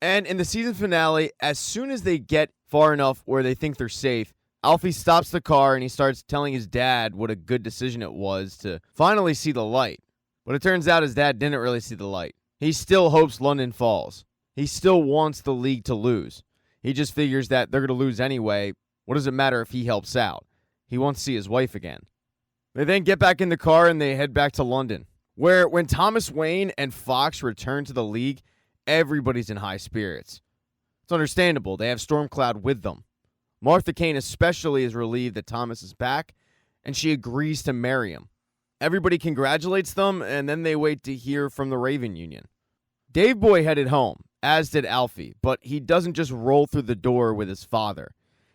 And in the season finale, as soon as they get far enough where they think they're safe, Alfie stops the car and he starts telling his dad what a good decision it was to finally see the light. But it turns out his dad didn't really see the light. He still hopes London falls. He still wants the league to lose. He just figures that they're going to lose anyway. What does it matter if he helps out? He wants to see his wife again. They then get back in the car and they head back to London, where when Thomas Wayne and Fox return to the league, everybody's in high spirits. It's understandable. They have Stormcloud with them. Martha Kane especially is relieved that Thomas is back, and she agrees to marry him. Everybody congratulates them, and then they wait to hear from the Raven Union. Dave Boy headed home, as did Alfie, but he doesn't just roll through the door with his father.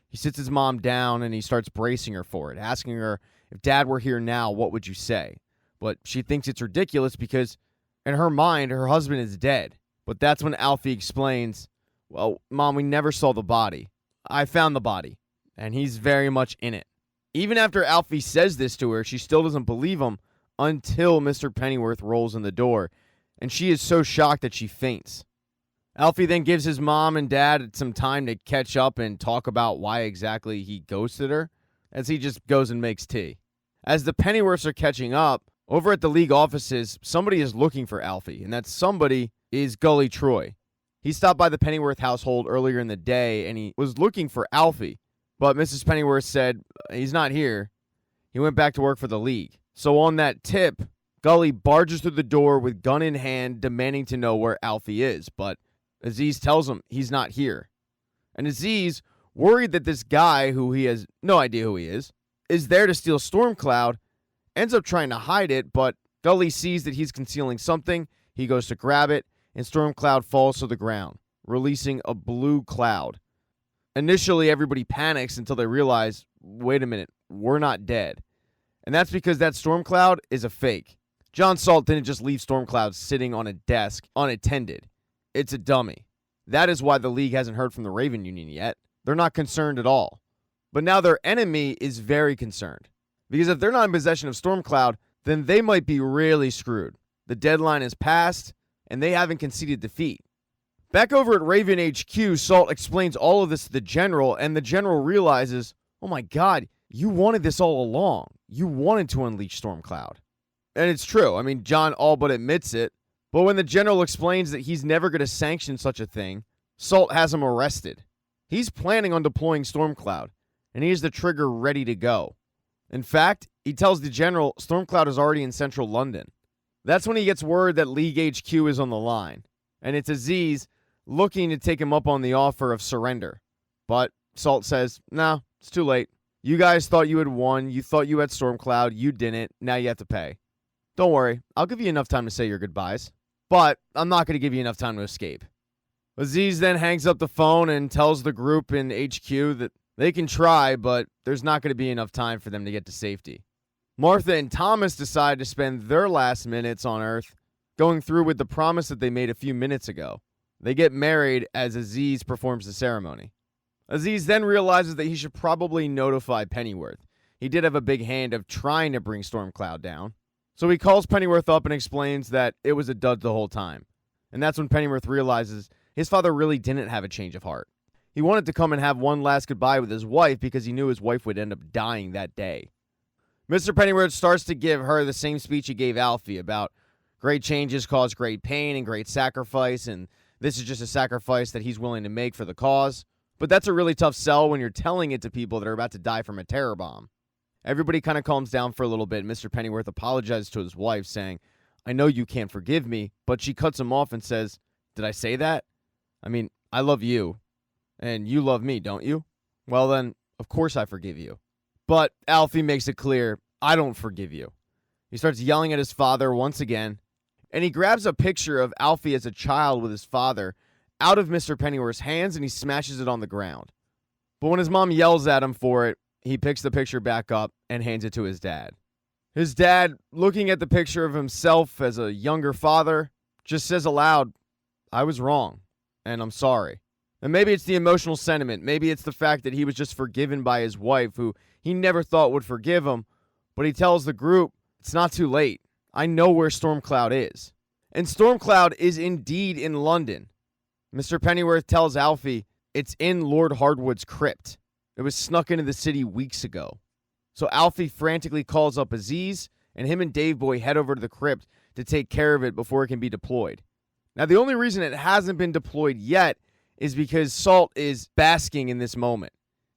He sits his mom down and he starts bracing her for it, asking her, if Dad were here now, what would you say? But she thinks it's ridiculous because, in her mind, her husband is dead. But that's when Alfie explains, well, Mom, we never saw the body. I found the body, and he's very much in it. Even after Alfie says this to her, she still doesn't believe him until Mr. Pennyworth rolls in the door, and she is so shocked that she faints. Alfie then gives his mom and dad some time to catch up and talk about why exactly he ghosted her, as he just goes and makes tea. As the Pennyworths are catching up, over at the league offices, somebody is looking for Alfie, and that somebody is Gully Troy. He stopped by the Pennyworth household earlier in the day, and he was looking for Alfie. But Mrs. Pennyworth said, he's not here. He went back to work for the league. So on that tip, Gully barges through the door with gun in hand, demanding to know where Alfie is. But Aziz tells him he's not here. And Aziz, worried that this guy, who he has no idea who he is there to steal Stormcloud, ends up trying to hide it, but Gully sees that he's concealing something. He goes to grab it, and Stormcloud falls to the ground, releasing a blue cloud. Initially, everybody panics until they realize, wait a minute, we're not dead. And that's because that Stormcloud is a fake. John Salt didn't just leave Stormcloud sitting on a desk unattended. It's a dummy. That is why the League hasn't heard from the Raven Union yet. They're not concerned at all. But now their enemy is very concerned. Because if they're not in possession of Stormcloud, then they might be really screwed. The deadline is passed, and they haven't conceded defeat. Back over at Raven HQ, Salt explains all of this to the General, and the General realizes, oh my god, you wanted this all along. You wanted to unleash Stormcloud. And it's true. I mean, John all but admits it. But when the General explains that he's never going to sanction such a thing, Salt has him arrested. He's planning on deploying Stormcloud, and he has the trigger ready to go. In fact, he tells the General Stormcloud is already in central London. That's when he gets word that League HQ is on the line, and it's Aziz looking to take him up on the offer of surrender. But Salt says, no, it's too late. You guys thought you had won. You thought you had Stormcloud. You didn't. Now you have to pay. Don't worry. I'll give you enough time to say your goodbyes. But I'm not going to give you enough time to escape. Aziz then hangs up the phone and tells the group in HQ that they can try, but there's not going to be enough time for them to get to safety. Martha and Thomas decide to spend their last minutes on Earth going through with the promise that they made a few minutes ago. They get married as Aziz performs the ceremony. Aziz then realizes that he should probably notify Pennyworth. He did have a big hand of trying to bring Stormcloud down. So he calls Pennyworth up and explains that it was a dud the whole time. And that's when Pennyworth realizes his father really didn't have a change of heart. He wanted to come and have one last goodbye with his wife because he knew his wife would end up dying that day. Mr. Pennyworth starts to give her the same speech he gave Alfie about great changes cause great pain and great sacrifice, and this is just a sacrifice that he's willing to make for the cause. But that's a really tough sell when you're telling it to people that are about to die from a terror bomb. Everybody kind of calms down for a little bit, and Mr. Pennyworth apologizes to his wife, saying, I know you can't forgive me, but she cuts him off and says, did I say that? I mean, I love you, and you love me, don't you? Well then, of course I forgive you. But Alfie makes it clear, I don't forgive you. He starts yelling at his father once again, and he grabs a picture of Alfie as a child with his father out of Mr. Pennyworth's hands, and he smashes it on the ground. But when his mom yells at him for it, he picks the picture back up and hands it to his dad. His dad, looking at the picture of himself as a younger father, just says aloud, I was wrong, and I'm sorry. And maybe it's the emotional sentiment. Maybe it's the fact that he was just forgiven by his wife, who he never thought would forgive him. But he tells the group, it's not too late. I know where Stormcloud is. And Stormcloud is indeed in London. Mr. Pennyworth tells Alfie it's in Lord Hardwood's crypt. It was snuck into the city weeks ago. So Alfie frantically calls up Aziz, and him and Dave Boy head over to the crypt to take care of it before it can be deployed. Now, the only reason it hasn't been deployed yet is because Salt is basking in this moment.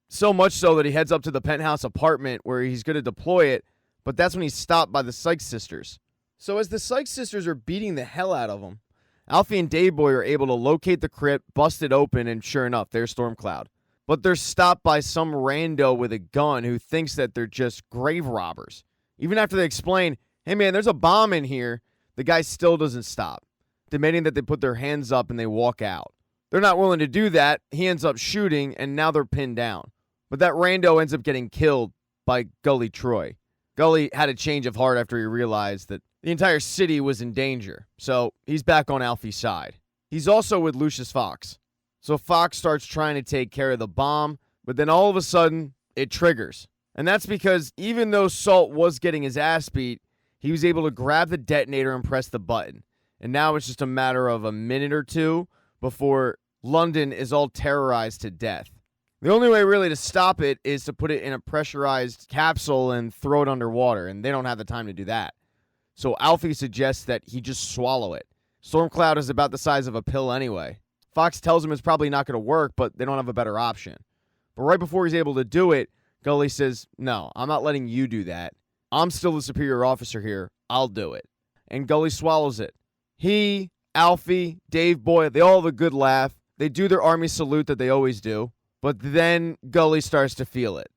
So much so that he heads up to the penthouse apartment where he's going to deploy it, but that's when he's stopped by the Sykes sisters. So as the Sykes sisters are beating the hell out of him, Alfie and Dave Boy are able to locate the crypt, bust it open, and sure enough, there's Stormcloud. But they're stopped by some rando with a gun who thinks that they're just grave robbers. Even after they explain, hey man, there's a bomb in here, the guy still doesn't stop, demanding that they put their hands up and they walk out. They're not willing to do that. He ends up shooting, and now they're pinned down. But that rando ends up getting killed by Gully Troy. Gully had a change of heart after he realized that the entire city was in danger, so he's back on Alfie's side. He's also with Lucius Fox. So Fox starts trying to take care of the bomb, but then all of a sudden, it triggers. And that's because even though Salt was getting his ass beat, he was able to grab the detonator and press the button. And now it's just a matter of a minute or two before London is all terrorized to death. The only way really to stop it is to put it in a pressurized capsule and throw it underwater, and they don't have the time to do that. So Alfie suggests that he just swallow it. Stormcloud is about the size of a pill anyway. Fox tells him it's probably not going to work, but they don't have a better option. But right before he's able to do it, Gully says, no, I'm not letting you do that. I'm still the superior officer here. I'll do it. And Gully swallows it. He, Alfie, Dave Boy, they all have a good laugh. They do their army salute that they always do. But then Gully starts to feel it.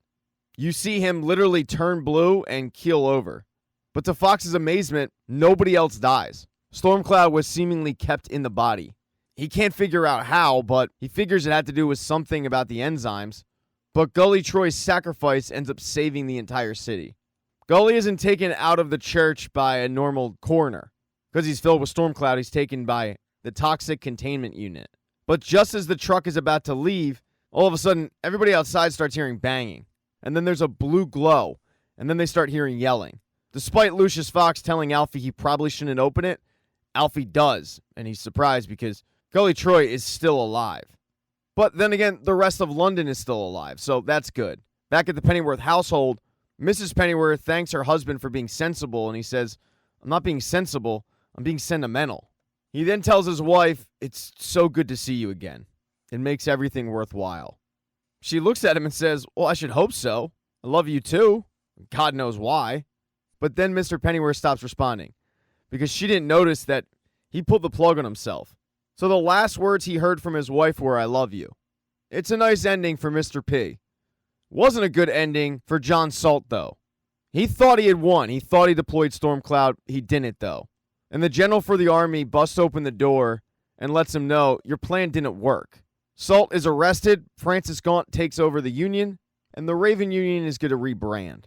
You see him literally turn blue and keel over. But to Fox's amazement, nobody else dies. Stormcloud was seemingly kept in the body. He can't figure out how, but he figures it had to do with something about the enzymes. But Gully Troy's sacrifice ends up saving the entire city. Gully isn't taken out of the church by a normal coroner. Because he's filled with Stormcloud, he's taken by the toxic containment unit. But just as the truck is about to leave, all of a sudden, everybody outside starts hearing banging. And then there's a blue glow. And then they start hearing yelling. Despite Lucius Fox telling Alfie he probably shouldn't open it, Alfie does. And he's surprised because Gully Troy is still alive. But then again, the rest of London is still alive. So that's good. Back at the Pennyworth household, Mrs. Pennyworth thanks her husband for being sensible. And he says, I'm not being sensible. I'm being sentimental. He then tells his wife, it's so good to see you again. It makes everything worthwhile. She looks at him and says, well, I should hope so. I love you too. God knows why. But then Mr. Pennyworth stops responding because she didn't notice that he pulled the plug on himself. So the last words he heard from his wife were, I love you. It's a nice ending for Mr. P. Wasn't a good ending for John Salt, though. He thought he had won. He thought he deployed Stormcloud. He didn't, though. And the general for the army busts open the door and lets him know your plan didn't work. Salt is arrested, Francis Gaunt takes over the Union, and the Raven Union is going to rebrand.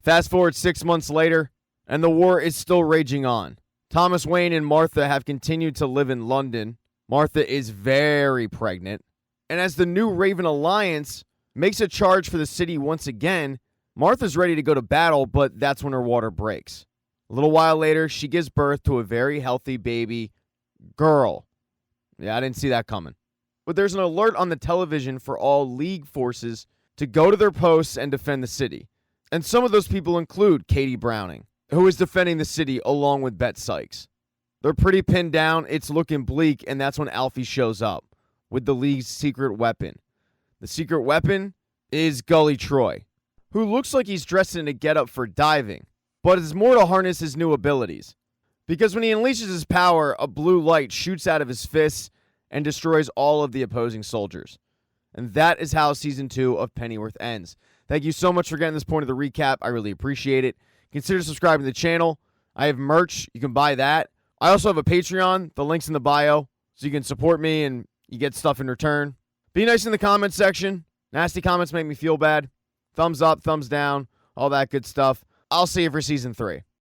Fast forward 6 months later, and the war is still raging on. Thomas Wayne and Martha have continued to live in London. Martha is very pregnant. And as the new Raven Alliance makes a charge for the city once again, Martha's ready to go to battle, but that's when her water breaks. A little while later, she gives birth to a very healthy baby girl. Yeah, I didn't see that coming. But there's an alert on the television for all League forces to go to their posts and defend the city. And some of those people include Katie Browning, who is defending the city along with Bet Sykes. They're pretty pinned down, it's looking bleak, and that's when Alfie shows up with the League's secret weapon. The secret weapon is Gully Troy, who looks like he's dressed in a getup for diving, but it's more to harness his new abilities. Because when he unleashes his power, a blue light shoots out of his fists and destroys all of the opposing soldiers. And that is how Season 2 of Pennyworth ends. Thank you so much for getting this point of the recap. I really appreciate it. Consider subscribing to the channel. I have merch. You can buy that. I also have a Patreon. The link's in the bio, so you can support me and you get stuff in return. Be nice in the comments section. Nasty comments make me feel bad. Thumbs up, thumbs down, all that good stuff. I'll see you for Season 3.